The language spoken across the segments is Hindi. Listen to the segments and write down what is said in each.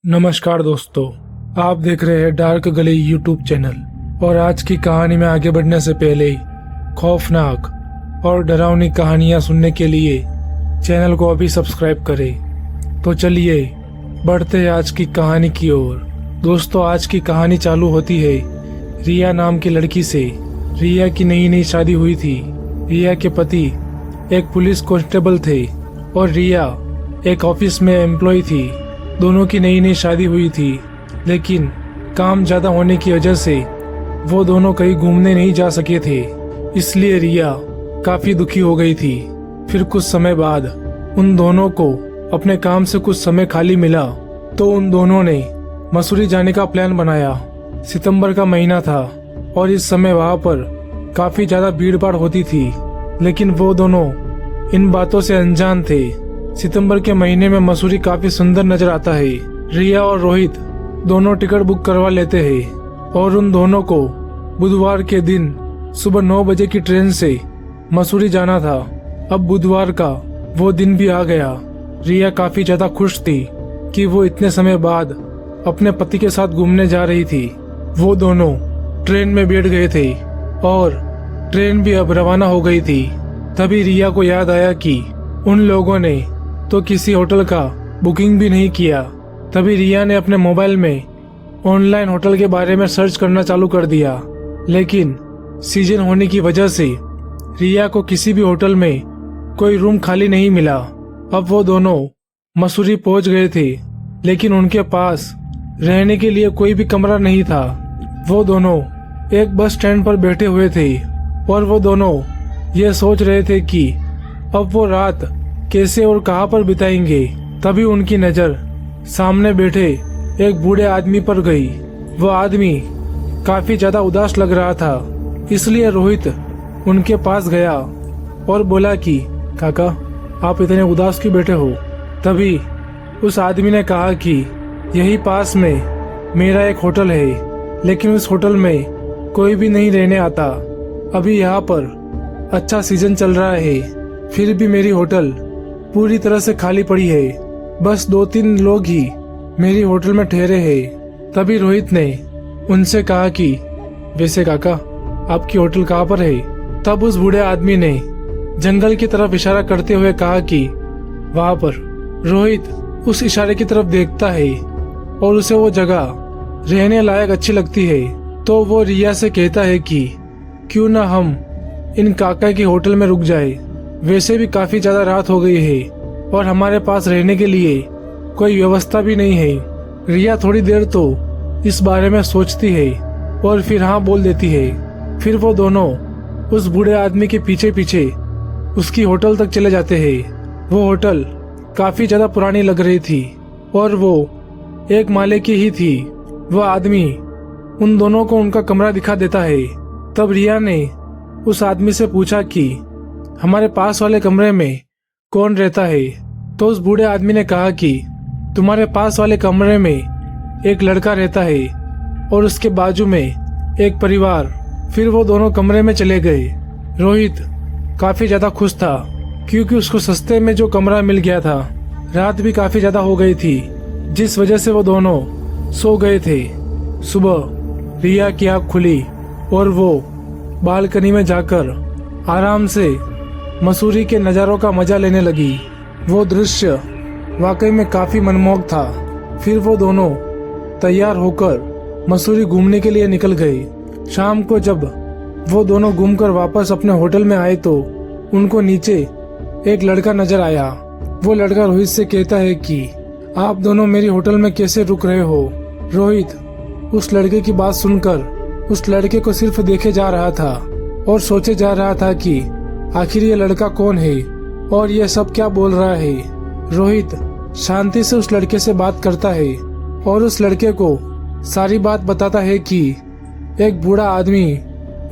नमस्कार दोस्तों, आप देख रहे हैं डार्क गली यूट्यूब चैनल। और आज की कहानी में आगे बढ़ने से पहले खौफनाक और डरावनी कहानियां सुनने के लिए चैनल को अभी सब्सक्राइब करें। तो चलिए बढ़ते हैं आज की कहानी की ओर। दोस्तों, आज की कहानी चालू होती है रिया नाम की लड़की से। रिया की नई नई शादी हुई थी। रिया के पति एक पुलिस कांस्टेबल थे और रिया एक ऑफिस में एम्प्लॉय थी। दोनों की नई नई शादी हुई थी, लेकिन काम ज्यादा होने की वजह से वो दोनों कहीं घूमने नहीं जा सके थे। इसलिए रिया काफी दुखी हो गई थी। फिर कुछ समय बाद उन दोनों को अपने काम से कुछ समय खाली मिला, तो उन दोनों ने मसूरी जाने का प्लान बनाया। सितंबर का महीना था और इस समय वहाँ पर काफी ज्यादा भीड़ भाड़ होती थी, लेकिन वो दोनों इन बातों से अनजान थे। सितंबर के महीने में मसूरी काफी सुंदर नजर आता है। रिया और रोहित दोनों टिकट बुक करवा लेते हैं और उन दोनों को बुधवार के दिन सुबह 9 बजे की ट्रेन से मसूरी जाना था। अब बुधवार का वो दिन भी आ गया। रिया काफी ज्यादा खुश थी कि वो इतने समय बाद अपने पति के साथ घूमने जा रही थी। वो दोनों ट्रेन में बैठ गए थे और ट्रेन भी अब रवाना हो गई थी। तभी रिया को याद आया कि उन लोगों ने तो किसी होटल का बुकिंग भी नहीं किया। तभी रिया ने अपने मोबाइल में ऑनलाइन होटल के बारे में सर्च करना चालू कर दिया, लेकिन सीजन होने की वजह से रिया को किसी भी होटल में कोई रूम खाली नहीं मिला। अब वो दोनों मसूरी पहुंच गए थे, लेकिन उनके पास रहने के लिए कोई भी कमरा नहीं था। वो दोनों एक बस स्टैंड पर बैठे हुए थे और वो दोनों ये सोच रहे थे कि अब वो रात कैसे और कहां पर बिताएंगे। तभी उनकी नजर सामने बैठे एक बूढ़े आदमी पर गई। वो आदमी काफी ज्यादा उदास लग रहा था, इसलिए रोहित उनके पास गया और बोला कि काका, आप इतने उदास क्यों बैठे हो। तभी उस आदमी ने कहा कि यही पास में मेरा एक होटल है, लेकिन उस होटल में कोई भी नहीं रहने आता। अभी यहाँ पर अच्छा सीजन चल रहा है, फिर भी मेरी होटल पूरी तरह से खाली पड़ी है। बस 2-3 लोग ही मेरी होटल में ठहरे हैं। तभी रोहित ने उनसे कहा कि वैसे काका, आपकी होटल कहाँ पर है। तब उस बूढ़े आदमी ने जंगल की तरफ इशारा करते हुए कहा कि वहाँ पर। रोहित उस इशारे की तरफ देखता है और उसे वो जगह रहने लायक अच्छी लगती है, तो वो रिया से कहता है कि क्यों ना हम इन काका की होटल में रुक जाए। वैसे भी काफी ज्यादा रात हो गई है और हमारे पास रहने के लिए कोई व्यवस्था भी नहीं है। रिया थोड़ी देर तो इस बारे में सोचती है और फिर हाँ बोल देती है। फिर वो दोनों उस बूढ़े आदमी के पीछे पीछे उसकी होटल तक चले जाते हैं। वो होटल काफी ज्यादा पुरानी लग रही थी और वो एक माले की ही थी। वो आदमी उन दोनों को उनका कमरा दिखा देता है। तब रिया ने उस आदमी से पूछा कि हमारे पास वाले कमरे में कौन रहता है। तो उस बूढ़े आदमी ने कहा कि तुम्हारे पास वाले कमरे में एक लड़का रहता है और उसके बाजू में एक परिवार। फिर वो दोनों कमरे में चले गए। रोहित काफी ज्यादा खुश था क्योंकि उसको सस्ते में जो कमरा मिल गया था। रात भी काफी ज्यादा हो गई थी, जिस वजह से वो दोनों सो गए थे। सुबह रिया की आँख खुली और वो बालकनी में जाकर आराम से मसूरी के नज़ारों का मजा लेने लगी। वो दृश्य वाकई में काफी मनमोहक था। फिर वो दोनों तैयार होकर मसूरी घूमने के लिए निकल गए। शाम को जब वो दोनों घूमकर वापस अपने होटल में आए तो उनको नीचे एक लड़का नजर आया। वो लड़का रोहित से कहता है कि आप दोनों मेरी होटल में कैसे रुक रहे हो। रोहित उस लड़के की बात सुनकर उस लड़के को सिर्फ देखे जा रहा था और सोचे जा रहा था कि आखिर ये लड़का कौन है और ये सब क्या बोल रहा है। रोहित शांति से उस लड़के से बात करता है और उस लड़के को सारी बात बताता है कि एक बूढ़ा आदमी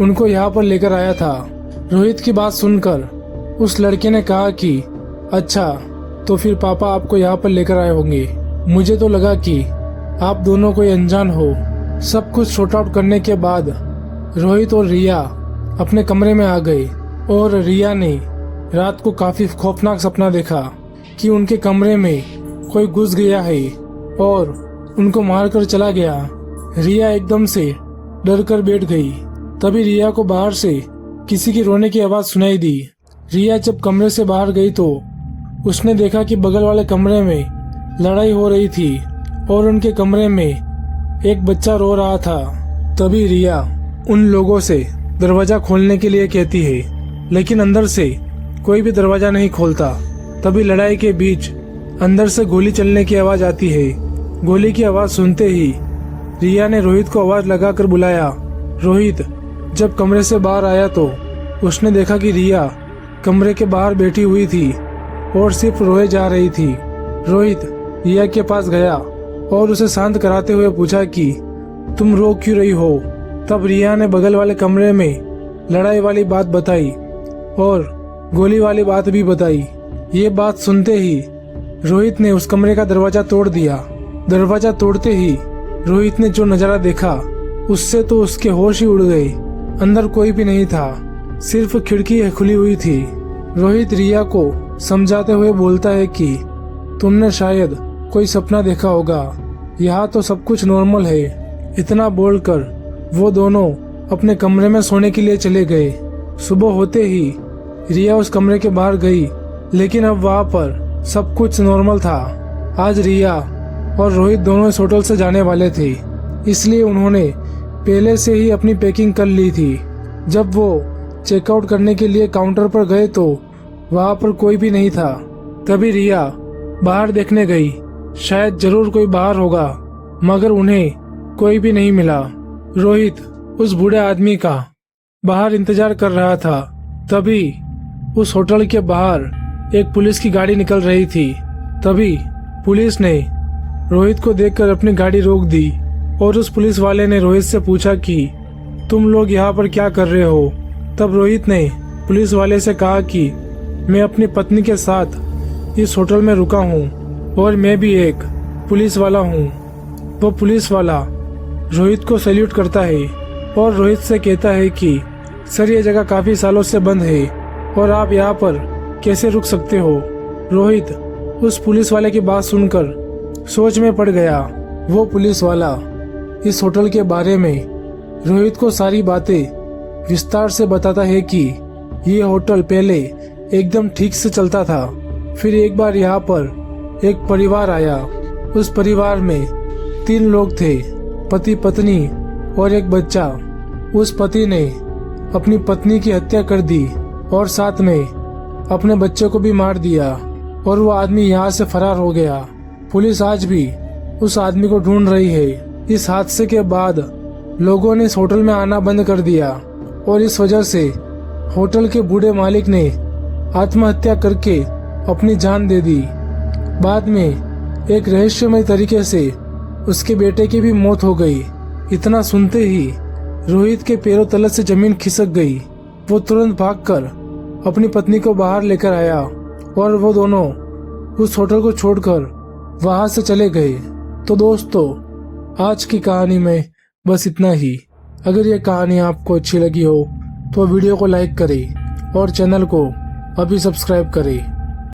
उनको यहाँ पर लेकर आया था। रोहित की बात सुनकर उस लड़के ने कहा कि अच्छा, तो फिर पापा आपको यहाँ पर लेकर आए होंगे। मुझे तो लगा कि आप दोनों कोई अनजान हो। सब कुछ सॉर्ट आउट करने के बाद रोहित और रिया अपने कमरे में आ गए और रिया ने रात को काफी खौफनाक सपना देखा कि उनके कमरे में कोई घुस गया है और उनको मारकर चला गया। रिया एकदम से डर कर बैठ गई। तभी रिया को बाहर से किसी की रोने की आवाज सुनाई दी। रिया जब कमरे से बाहर गई तो उसने देखा कि बगल वाले कमरे में लड़ाई हो रही थी और उनके कमरे में एक बच्चा रो रहा था। तभी रिया उन लोगों से दरवाजा खोलने के लिए कहती है, लेकिन अंदर से कोई भी दरवाजा नहीं खोलता। तभी लड़ाई के बीच अंदर से गोली चलने की आवाज आती है। गोली की आवाज सुनते ही रिया ने रोहित को आवाज लगाकर बुलाया। रोहित जब कमरे से बाहर आया तो उसने देखा कि रिया कमरे के बाहर बैठी हुई थी और सिर्फ रोए जा रही थी। रोहित रिया के पास गया और उसे शांत कराते हुए पूछा कि तुम रो क्यों रही हो। तब रिया ने बगल वाले कमरे में लड़ाई वाली बात बताई और गोली वाली बात भी बताई। ये बात सुनते ही रोहित ने उस कमरे का दरवाजा तोड़ दिया। दरवाजा तोड़ते ही रोहित ने जो नजारा देखा उससे तो उसके होश ही उड़ गए। अंदर कोई भी नहीं था, सिर्फ खिड़की खुली हुई थी। रोहित रिया को समझाते हुए बोलता है कि तुमने शायद कोई सपना देखा होगा, यहाँ तो सब कुछ नॉर्मल है। इतना बोलकर वो दोनों अपने कमरे में सोने के लिए चले गए। सुबह होते ही रिया उस कमरे के बाहर गई, लेकिन अब वहाँ पर सब कुछ नॉर्मल था। आज रिया और रोहित दोनों इस होटल से जाने वाले थे, इसलिए उन्होंने पहले से ही अपनी पैकिंग कर ली थी। जब वो चेकआउट करने के लिए काउंटर पर गए तो वहाँ पर कोई भी नहीं था। तभी रिया बाहर देखने गई, शायद जरूर कोई बाहर होगा, मगर उन्हें कोई भी नहीं मिला। रोहित उस बूढ़े आदमी का बाहर इंतजार कर रहा था। तभी उस होटल के बाहर एक पुलिस की गाड़ी निकल रही थी। तभी पुलिस ने रोहित को देखकर अपनी गाड़ी रोक दी और उस पुलिस वाले ने रोहित से पूछा कि तुम लोग यहाँ पर क्या कर रहे हो। तब रोहित ने पुलिस वाले से कहा कि मैं अपनी पत्नी के साथ इस होटल में रुका हूँ और मैं भी एक पुलिस वाला हूँ। वो पुलिस वाला रोहित को सैल्यूट करता है और रोहित से कहता है कि सर ये जगह काफी सालों से बंद है और आप यहाँ पर कैसे रुक सकते हो। रोहित उस पुलिस वाले की बात सुनकर सोच में पड़ गया। वो पुलिस वाला इस होटल के बारे में रोहित को सारी बातें विस्तार से बताता है कि ये होटल पहले एकदम ठीक से चलता था। फिर एक बार यहाँ पर एक परिवार आया। उस परिवार में 3 लोग थे, पति पत्नी और एक बच्चा। उस पति ने अपनी पत्नी की हत्या कर दी और साथ में अपने बच्चे को भी मार दिया और वो आदमी यहाँ से फरार हो गया। पुलिस आज भी उस आदमी को ढूंढ रही है। इस हादसे के बाद लोगों ने इस होटल में आना बंद कर दिया और इस वजह से होटल के बूढ़े मालिक ने आत्महत्या करके अपनी जान दे दी। बाद में एक रहस्यमय तरीके से उसके बेटे की भी मौत हो गई। इतना सुनते ही रोहित के पैरों तले से जमीन खिसक गई। वो तुरंत भागकर अपनी पत्नी को बाहर लेकर आया और वो दोनों उस होटल को छोड़कर वहां से चले गए। तो दोस्तों, आज की कहानी में बस इतना ही। अगर ये कहानी आपको अच्छी लगी हो तो वीडियो को लाइक करें और चैनल को अभी सब्सक्राइब करें।